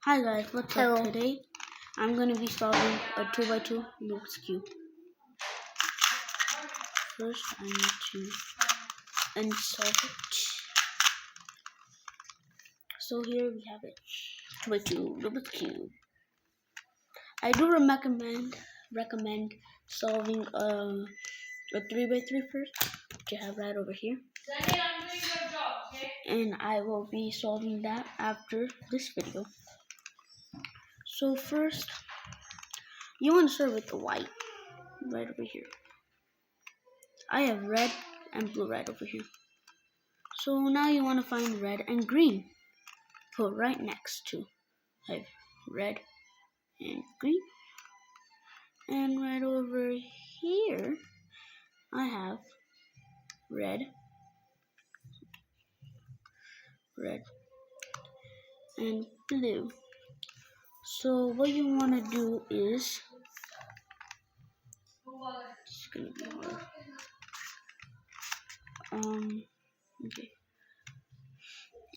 Hi guys, what's up? Today I'm going to be solving a 2x2 Rubik's Cube. First I need to unsolve it. So here we have it, 2x2 Rubik's Cube. I do recommend solving a 3x3 first, which I have right over here. And I will be solving that after this video. So first, you want to start with the white, right over here. I have red and blue right over here. So now you want to find red and green. Put right next to. I have red and green. And right over here, I have red and blue. So what you want to do is, it's going to be hard. Okay.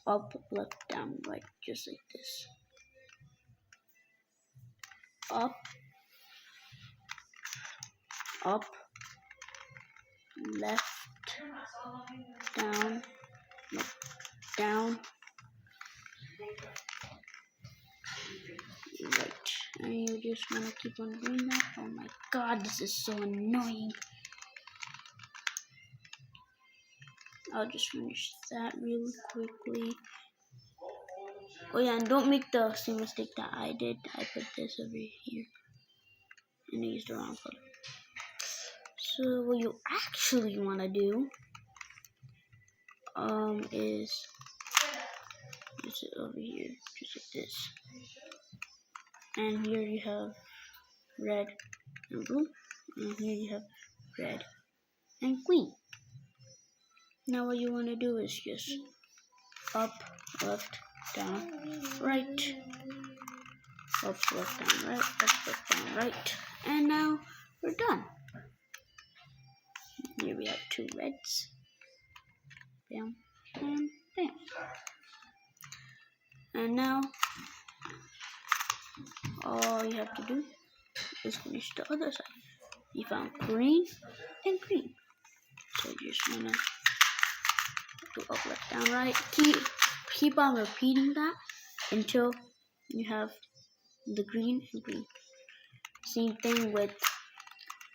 Up, left, down, right, just like this. Up, left, down, down, right. And you just want to keep on doing that. Oh my god, this is so annoying. I'll just finish that really quickly. Oh yeah, and don't make the same mistake that I did. I put this over here and I used the wrong color. So what you actually want to do is use it over here, just like this. And here you have red and blue, and here you have red and green. Now what you want to do is just up, left, down, right. Up, left, down, right. Up, left, down, right. And now we're done. Here we have two reds. Bam, and bam. And now all you have to do is finish the other side. You found green and green. So you just wanna go up, left, down, right. Keep on repeating that until you have the green and green. Same thing with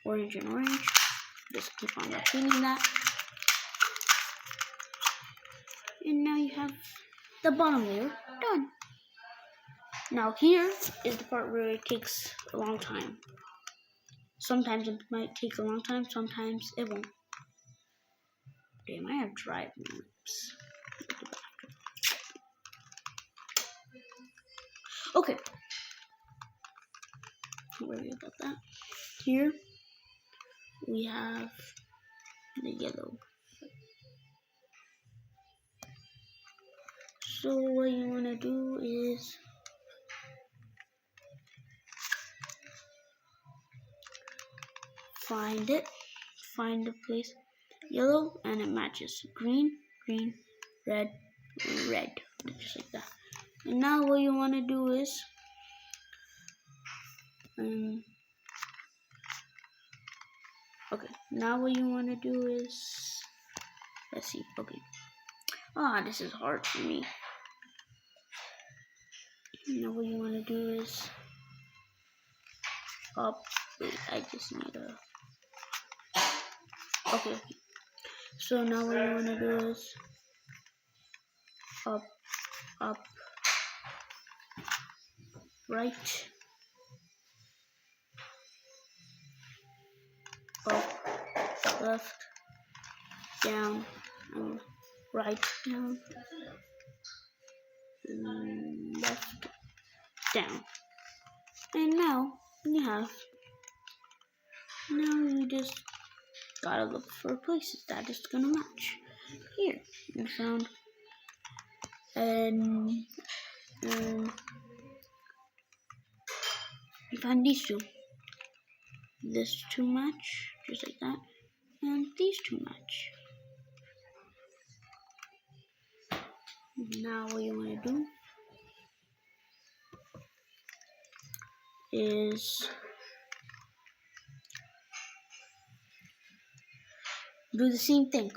orange and orange. Just keep on repeating that. And now you have the bottom layer done. Now here is the part where it takes a long time. Sometimes it might take a long time, sometimes it won't. Damn, I have dry lips. Okay. Don't worry about that. Here we have the yellow. So what you want to do is find the place, yellow, and it matches green, green, red, red, just like that. And now what you want to do is now what you want to do is, let's see, this is hard for me. Now what you want to do is wait, I just need a, okay. So now what you want to do is up, right, up, left, down, right, down, left, down. And now you just gotta look for places that is gonna match. Here, you found you find these two. This two match, just like that, and these two match. Now what you want to do is do the same thing.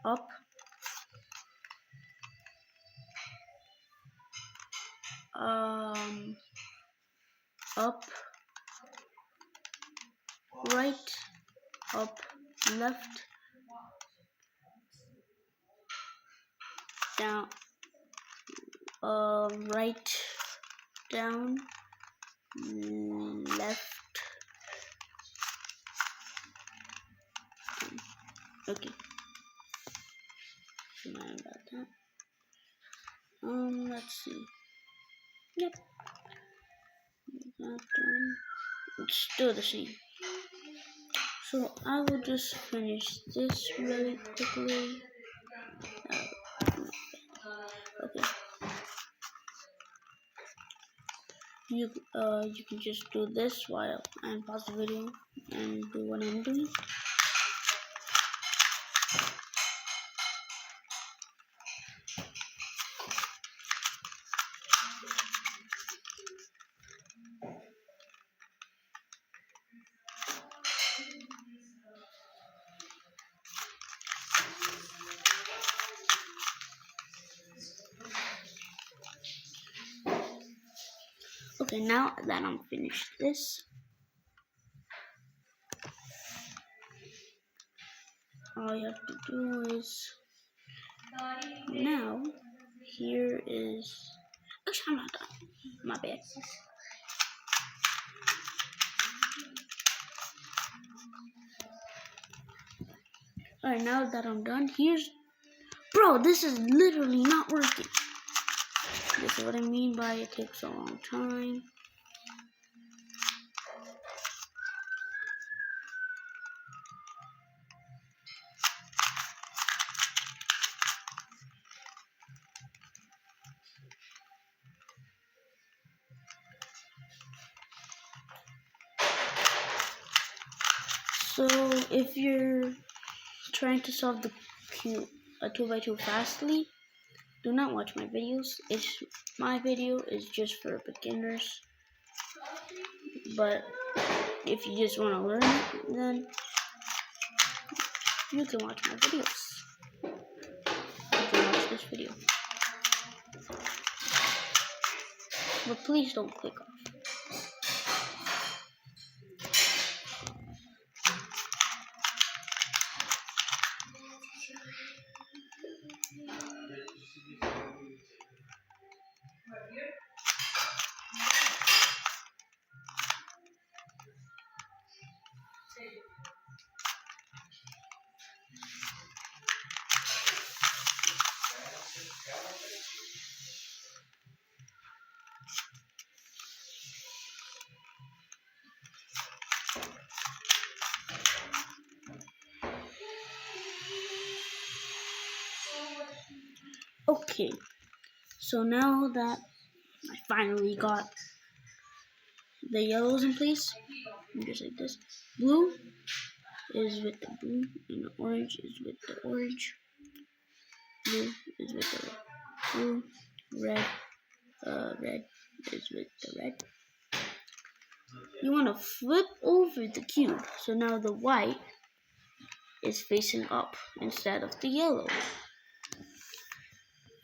Up, up, right, up, left, down, right, down, left. Okay. Sorry about that. Let's see. Yep. That done. It's still the same. So I will just finish this really quickly. Okay. You can just do this while I pause the video and do what I'm doing. Okay, now that I'm finished this, all you have to do is now here is actually I'm not done. My bad. Alright, now that I'm done, bro, this is literally not working. This is what I mean by it takes a long time. So if you're trying to solve the cube a 2x2 fastly, do not watch my videos. My video is just for beginners. But if you just want to learn it, then you can watch my videos. You can watch this video. But please don't click off. Okay, so now that I finally got the yellows in place, just like this. Blue is with the blue, and the orange is with the orange. Blue is with the blue. Red is with the red. You want to flip over the cube, so now the white is facing up instead of the yellow.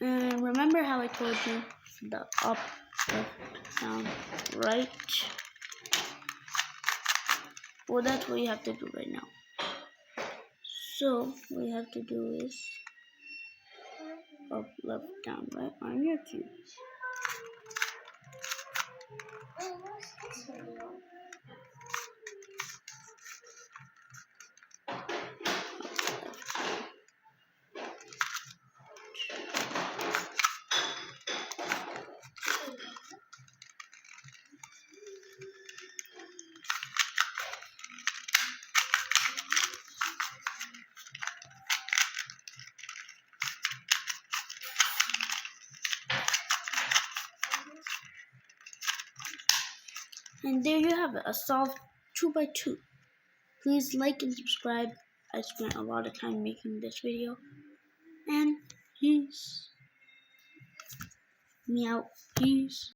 And remember how I told you the up, left, down, right? Well, that's what you have to do right now. So what you have to do is up, left, down, right on your cube. And there you have it, a solved 2x2. Please like and subscribe. I spent a lot of time making this video. And peace. Me out. Peace.